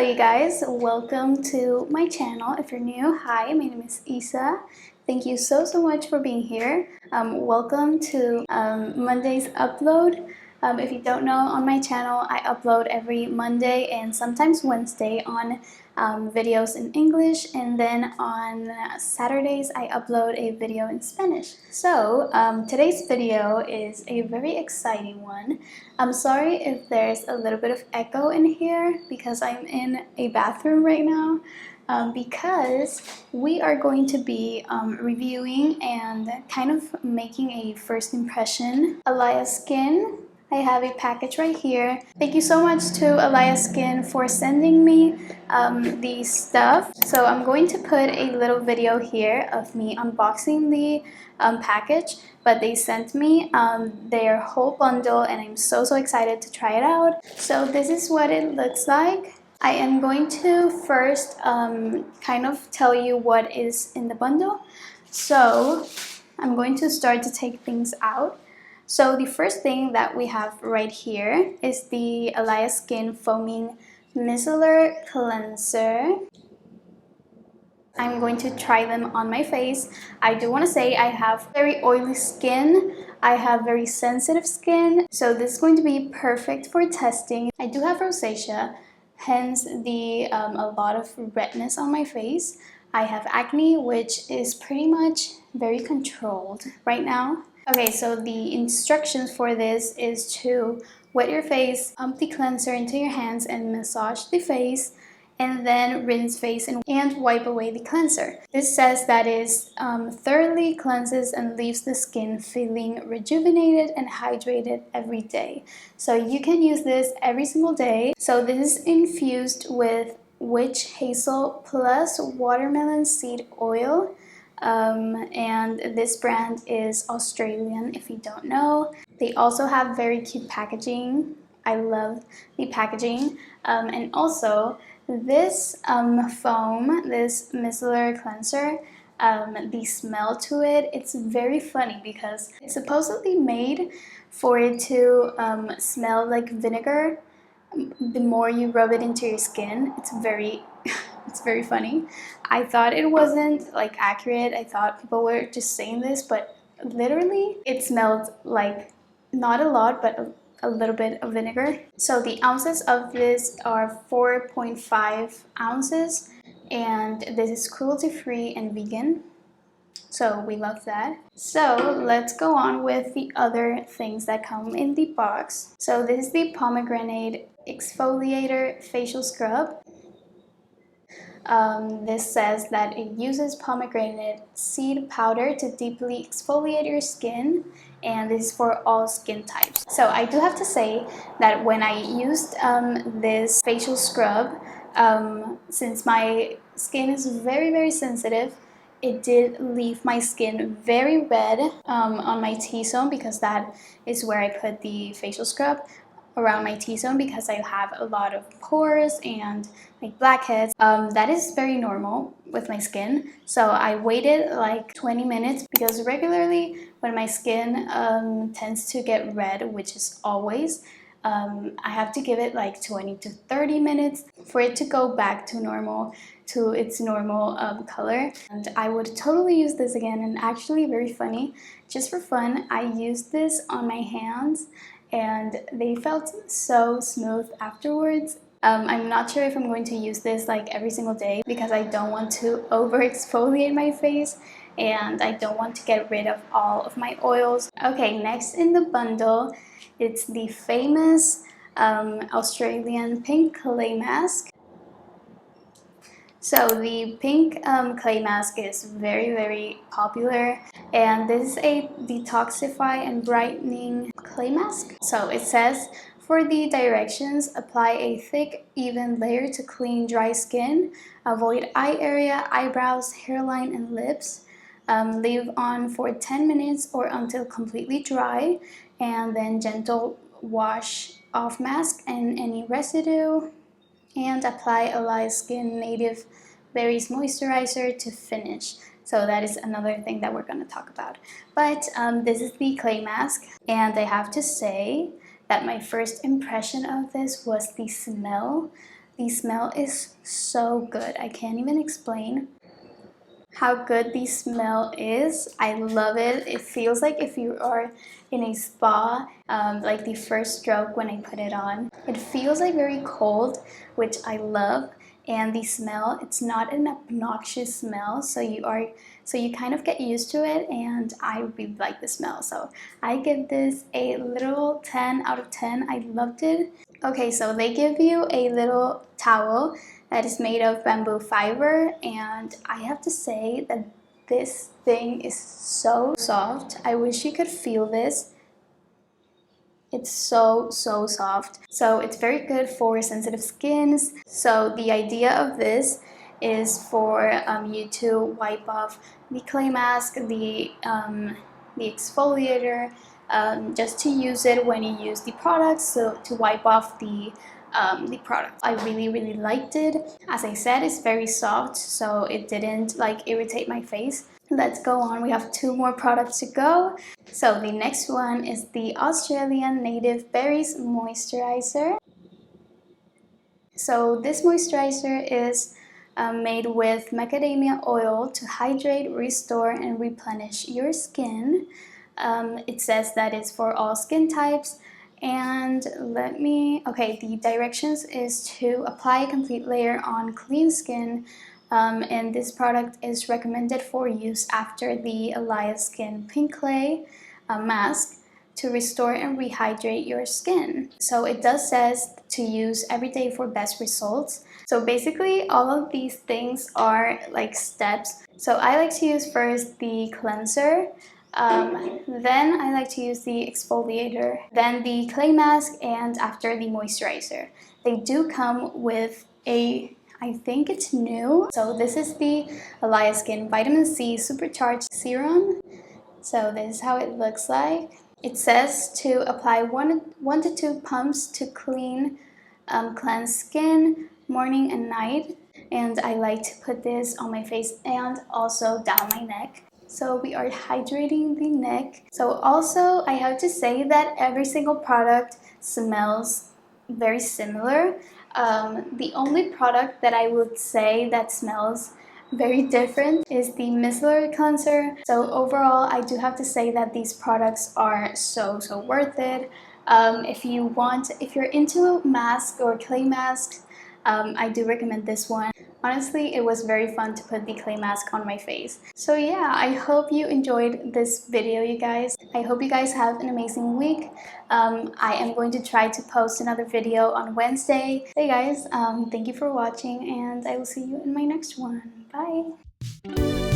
you guys, welcome to my channel. If you're new, hi, my name is Isa. Thank you so much for being here. Welcome to Monday's upload. If you don't know, on my channel I upload every Monday and sometimes Wednesday on videos in English, and then on Saturdays I upload a video in Spanish. So today's video is a very exciting one. I'm sorry if there's a little bit of echo in here because I'm in a bathroom right now. Because we are going to be reviewing and kind of making a first impression. Alya Skin, I have a package right here. Thank you so much to Alya Skin for sending me the stuff. So I'm going to put a little video here of me unboxing the package, but they sent me their whole bundle and I'm so excited to try it out. So this is what it looks like. I am going to first kind of tell you what is in the bundle. So I'm going to start to take things out. So the first thing that we have right here is the Alya Skin Foaming Miscellar Cleanser. I'm going to try them on my face. I do want to say I have very oily skin. I have very sensitive skin. So this is going to be perfect for testing. I do have rosacea, hence a lot of redness on my face. I have acne, which is pretty much very controlled right now. Okay, so the instructions for this is to wet your face, pump the cleanser into your hands and massage the face, and then rinse face and wipe away the cleanser. This says that it thoroughly cleanses and leaves the skin feeling rejuvenated and hydrated every day. So you can use this every single day. So this is infused with witch hazel plus watermelon seed oil. And this brand is Australian, if you don't know. They also have very cute packaging. I love the packaging. And also this foam, this micellar cleanser, the smell to it, it's very funny because it's supposedly made for it to smell like vinegar. The more you rub it into your skin, it's very funny. I thought it wasn't like accurate. I thought people were just saying this, but literally it smelled like not a lot, but a little bit of vinegar. So the ounces of this are 4.5 ounces, and this is cruelty-free and vegan. So we love that. So let's go on with the other things that come in the box. So this is the Pomegranate Exfoliator Facial Scrub. This says that it uses pomegranate seed powder to deeply exfoliate your skin, and this is for all skin types. So I do have to say that when I used this facial scrub, since my skin is very sensitive, it did leave my skin very red on my T-zone, because that is where I put the facial scrub, around my T-zone, because I have a lot of pores and like blackheads. That is very normal with my skin. So I waited like 20 minutes because regularly when my skin tends to get red, which is always, I have to give it like 20 to 30 minutes for it to go back to normal, to its normal color. And I would totally use this again. And actually, very funny, just for fun, I used this on my hands and they felt so smooth afterwards. I'm not sure if I'm going to use this like every single day because I don't want to over exfoliate my face and I don't want to get rid of all of my oils. Okay, next in the bundle, it's the famous Australian pink clay mask. So the pink clay mask is very popular, and this is a detoxify and brightening clay mask. So it says, for the directions, apply a thick, even layer to clean dry skin, avoid eye area, eyebrows, hairline, and lips. Leave on for 10 minutes or until completely dry, and then gentle wash off mask and any residue, and apply Alya Skin Native Berries Moisturizer to finish. So that is another thing that we're going to talk about. But this is the clay mask, and I have to say that my first impression of this was the smell. The smell is so good. I can't even explain how good the smell is. I love it. It feels like if you are in a spa, like the first stroke when I put it on. It feels like very cold, which I love. And the smell, it's not an obnoxious smell, so you kind of get used to it, and I really like the smell. So I give this a little 10 out of 10. I loved it. Okay, so they give you a little towel that is made of bamboo fiber, and I have to say that this thing is so soft. I wish you could feel this. It's so soft. So it's very good for sensitive skins. So the idea of this is for you to wipe off the clay mask, the exfoliator, just to use it when you use the product, so to wipe off the product. I really liked it. As I said, it's very soft, so it didn't like irritate my face. Let's go on. We have 2 more products to go. So the next one is the Australian Native Berries Moisturizer. So this moisturizer is made with macadamia oil to hydrate, restore, and replenish your skin. It says that it's for all skin types. And the directions is to apply a complete layer on clean skin. And this product is recommended for use after the Alya Skin Pink Clay mask to restore and rehydrate your skin. So it does says to use every day for best results. So basically all of these things are like steps. So I like to use first the cleanser, then I like to use the exfoliator, then the clay mask, and after the moisturizer. They do come with I think it's new. So this is the Alya Skin Vitamin C Supercharged Serum. So this is how it looks like. It says to apply 1 to 2 pumps to cleanse skin morning and night. And I like to put this on my face and also down my neck. So we are hydrating the neck. So also I have to say that every single product smells very similar. The only product that I would say that smells very different is the Miscellar cleanser. So overall, I do have to say that these products are so worth it. If you're into masks or clay masks, I do recommend this one. Honestly, it was very fun to put the clay mask on my face. So yeah, I hope you enjoyed this video, you guys. I hope you guys have an amazing week. I am going to try to post another video on Wednesday. Hey guys, thank you for watching, and I will see you in my next one. Bye!